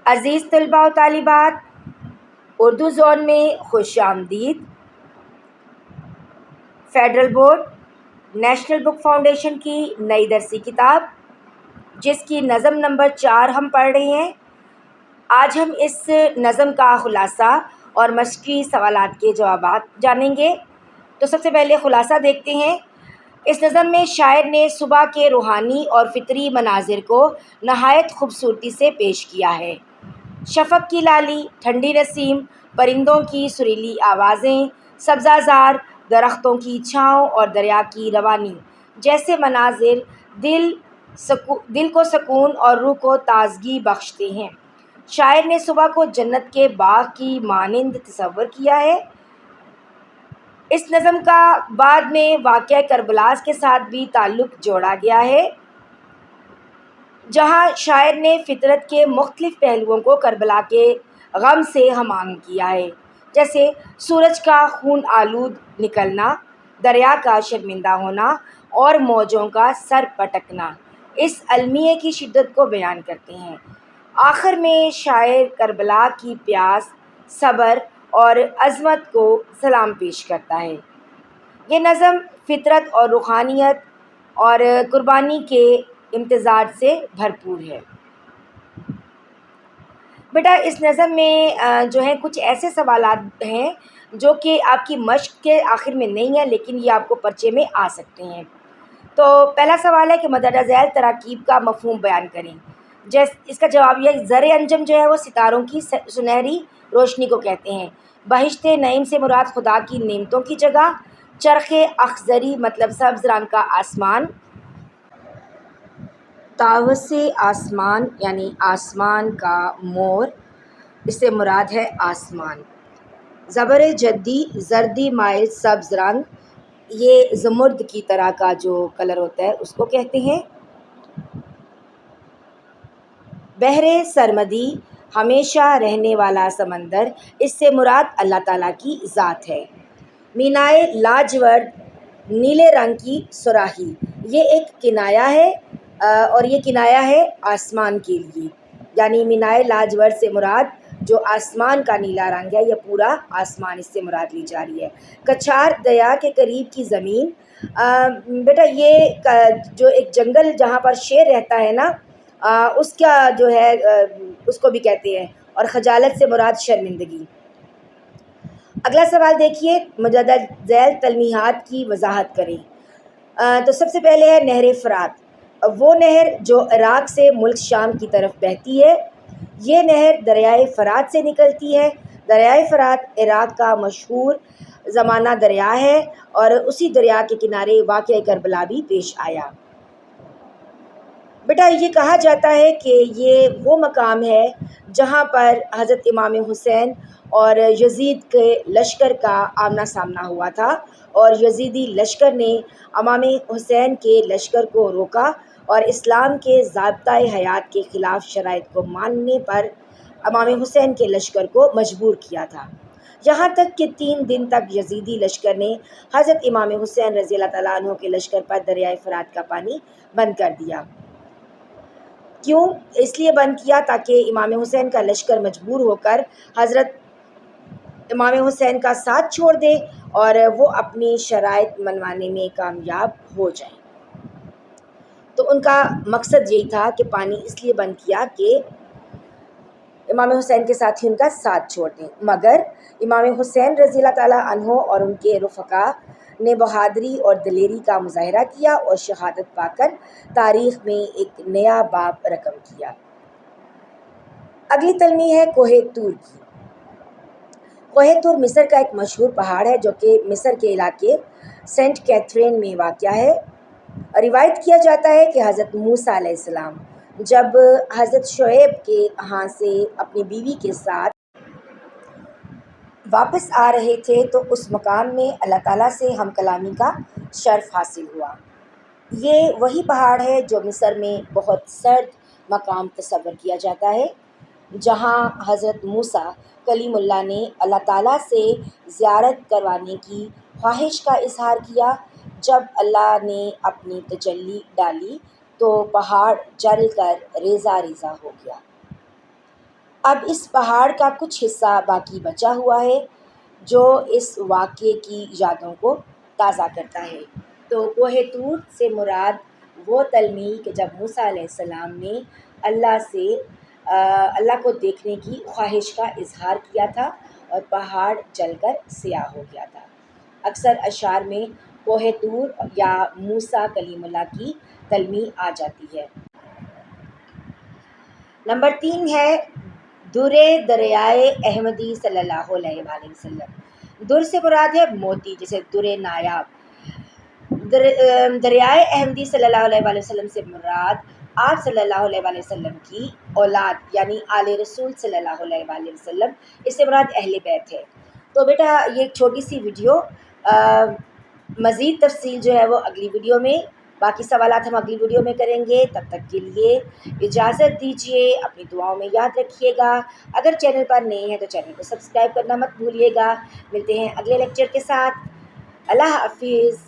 عزیز طلباء و طالبات، اردو زون میں خوش آمدید۔ فیڈرل بورڈ نیشنل بک فاؤنڈیشن کی نئی درسی کتاب جس کی نظم نمبر 4 ہم پڑھ رہے ہیں۔ آج ہم اس نظم کا خلاصہ اور مشقی سوالات کے جوابات جانیں گے۔ تو سب سے پہلے خلاصہ دیکھتے ہیں۔ اس نظم میں شاعر نے صبح کے روحانی اور فطری مناظر کو نہایت خوبصورتی سے پیش کیا ہے۔ شفق کی لالی، ٹھنڈی نسیم، پرندوں کی سریلی آوازیں، سبزہ زار درختوں کی چھاؤں اور دریا کی روانی جیسے مناظر دل کو سکون اور روح کو تازگی بخشتے ہیں۔ شاعر نے صبح کو جنت کے باغ کی مانند تصور کیا ہے۔ اس نظم کا بعد میں واقعہ کربلا کے ساتھ بھی تعلق جوڑا گیا ہے، جہاں شاعر نے فطرت کے مختلف پہلوؤں کو کربلا کے غم سے ہم آہنگ کیا ہے، جیسے سورج کا خون آلود نکلنا، دریا کا شرمندہ ہونا اور موجوں کا سر پٹکنا اس المیے کی شدت کو بیان کرتے ہیں۔ آخر میں شاعر کربلا کی پیاس، صبر اور عظمت کو سلام پیش کرتا ہے۔ یہ نظم فطرت اور روحانیت اور قربانی کے امتزاج سے بھرپور ہے۔ بیٹا اس نظم میں جو ہے کچھ ایسے سوالات ہیں جو کہ آپ کی مشق کے آخر میں نہیں ہیں، لیکن یہ آپ کو پرچے میں آ سکتے ہیں۔ تو پہلا سوال ہے کہ مندرجہ ذیل تراکیب کا مفہوم بیان کریں۔ اس کا جواب یہ زر انجم جو ہے وہ ستاروں کی سنہری روشنی کو کہتے ہیں۔ بہشت نعیم سے مراد خدا کی نعمتوں کی جگہ، چرخ اخضری مطلب سبز رنگ کا آسمان، طاوس آسمان یعنی آسمان کا مور، اس سے مراد ہے آسمان۔ زبر جدی زردی مائل سبز رنگ، یہ زمرد کی طرح کا جو کلر ہوتا ہے اس کو کہتے ہیں۔ بحر سرمدی ہمیشہ رہنے والا سمندر، اس سے مراد اللہ تعالیٰ کی ذات ہے۔ مینائے لاجورد نیلے رنگ کی سراہی، یہ ایک کنایا ہے اور یہ کنایا ہے آسمان کے لیے، یعنی مینائے لاجورد سے مراد جو آسمان کا نیلا رنگ ہے، یہ پورا آسمان اس سے مراد لی جا رہی ہے۔ کچھار دریا کے قریب کی زمین، بیٹا یہ جو ایک جنگل جہاں پر شیر رہتا ہے نا، اس کا جو ہے اس کو بھی کہتے ہیں، اور خجالت سے مراد شرمندگی۔ اگلا سوال دیکھیے، مندرجہ ذیل تلمیحات کی وضاحت کریں۔ تو سب سے پہلے ہے نہر فرات، وہ نہر جو عراق سے ملک شام کی طرف بہتی ہے۔ یہ نہر دریائے فرات سے نکلتی ہے۔ دریائے فرات عراق کا مشہور زمانہ دریا ہے اور اسی دریا کے کنارے واقعہ کربلا بھی پیش آیا۔ بیٹا یہ کہا جاتا ہے کہ یہ وہ مقام ہے جہاں پر حضرت امام حسین اور یزید کے لشکر کا آمنا سامنا ہوا تھا، اور یزیدی لشکر نے امام حسین کے لشکر کو روکا اور اسلام کے ضابطۂ حیات کے خلاف شرائط کو ماننے پر امام حسین کے لشکر کو مجبور کیا تھا، یہاں تک کہ 3 دن تک یزیدی لشکر نے حضرت امام حسین رضی اللہ تعالیٰ عنہ کے لشکر پر دریائے فرات کا پانی بند کر دیا۔ کیوں؟ اس لیے بند کیا تاکہ امام حسین کا لشکر مجبور ہو کر حضرت امام حسین کا ساتھ چھوڑ دے اور وہ اپنی شرائط منوانے میں کامیاب ہو جائیں۔ تو ان کا مقصد یہی تھا کہ پانی اس لیے بند کیا کہ امام حسین کے ساتھ ہی ان کا ساتھ چھوڑ دیں، مگر امام حسین رضی اللہ تعالیٰ عنہ اور ان کے رفقا نے بہادری اور دلیری کا مظاہرہ کیا اور شہادت پا کر تاریخ میں ایک نیا باب رقم کیا۔ اگلی تلمیح ہے کوہ طور کی۔ کوہ طور مصر کا ایک مشہور پہاڑ ہے جو کہ مصر کے علاقے سینٹ کیتھرین میں واقع ہے۔ روایت کیا جاتا ہے کہ حضرت موسیٰ علیہ السلام جب حضرت شعیب کے ہاں سے اپنی بیوی کے ساتھ واپس آ رہے تھے تو اس مقام میں اللہ تعالیٰ سے ہم کلامی کا شرف حاصل ہوا۔ یہ وہی پہاڑ ہے جو مصر میں بہت سرد مقام تصور کیا جاتا ہے، جہاں حضرت موسیٰ کلیم اللہ نے اللہ تعالیٰ سے زیارت کروانے کی خواہش کا اظہار کیا۔ جب اللہ نے اپنی تجلی ڈالی تو پہاڑ جل کر ریزہ ریزہ ہو گیا۔ اب اس پہاڑ کا کچھ حصہ باقی بچا ہوا ہے جو اس واقعے کی یادوں کو تازہ کرتا ہے۔ تو کوہ طور سے مراد وہ تلمی کہ جب موسیٰ علیہ السلام نے اللہ کو دیکھنے کی خواہش کا اظہار کیا تھا اور پہاڑ جل کر سیاہ ہو گیا تھا۔ اکثر اشعار میں کوہ طور یا موسیٰ کلیم اللہ کی تلمی آ جاتی ہے۔ نمبر 3 ہے در دریائے احمدی صلی اللہ علیہ وآلہ وسلم۔ در سے مراد ہے موتی، جیسے در نایاب۔ دریائے احمدی صلی اللہ علیہ وآلہ وسلم سے مراد آپ صلی اللہ علیہ وآلہ وسلم کی اولاد یعنی آل رسول صلی اللہ علیہ وآلہ وسلم، اس سے مراد اہل بیت ہے۔ تو بیٹا یہ ایک چھوٹی سی ویڈیو، مزید تفصیل جو ہے وہ اگلی ویڈیو میں، باقی سوالات ہم اگلی ویڈیو میں کریں گے۔ تب تک کے لیے اجازت دیجیے، اپنی دعاؤں میں یاد رکھیے گا۔ اگر چینل پر نئے ہیں تو چینل کو سبسکرائب کرنا مت بھولیے گا۔ ملتے ہیں اگلے لیکچر کے ساتھ۔ اللہ حافظ۔